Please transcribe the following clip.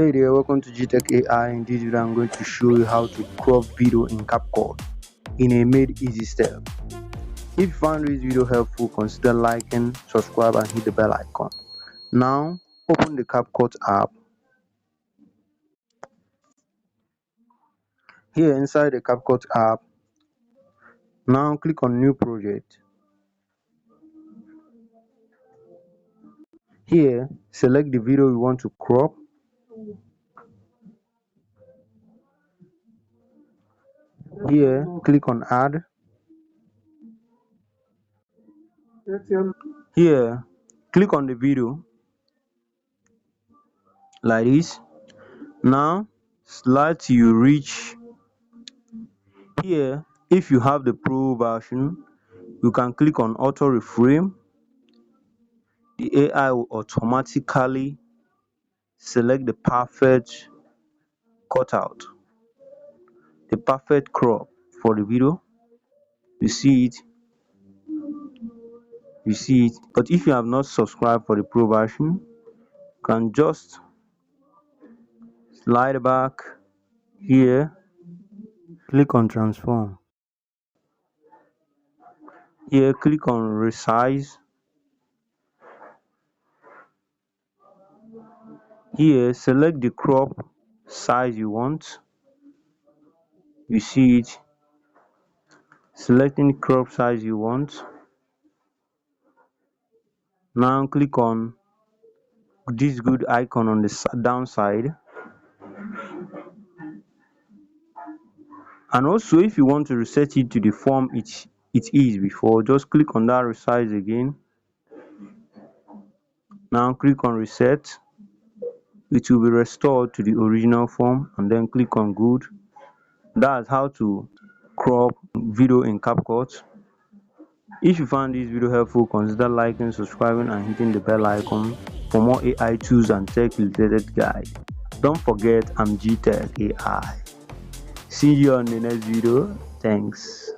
Hey there, welcome to GTECHAI. In this video, I'm going to show you how to crop video in CapCut in a made easy step. If you found this video helpful, consider liking, subscribe, and hit the bell icon. Now, open the CapCut app. Here inside the CapCut app, now click on New Project. Here, select the video you want to crop. Here, click on Add. Here, click on the video like this. Now, slide till you reach here. If you have the pro version, you can click on auto reframe. The AI will automatically select the perfect cutout, the perfect crop for the video. You see it, but if you have not subscribed for the pro version, you can just slide back here, click on transform. Here, click on resize. Here, select the crop size you want. You see it, selecting the crop size you want. Now click on this good icon on the down side. And also, if you want to reset it to the form it is before, just click on that resize again. Now click on reset. It will be restored to the original form, and then click on good. That's how to crop video in CapCut. If you found this video helpful, consider liking, subscribing, and hitting the bell icon for more AI tools and tech related guides. Don't forget, I'm GTECHAI. See you on the next video. Thanks.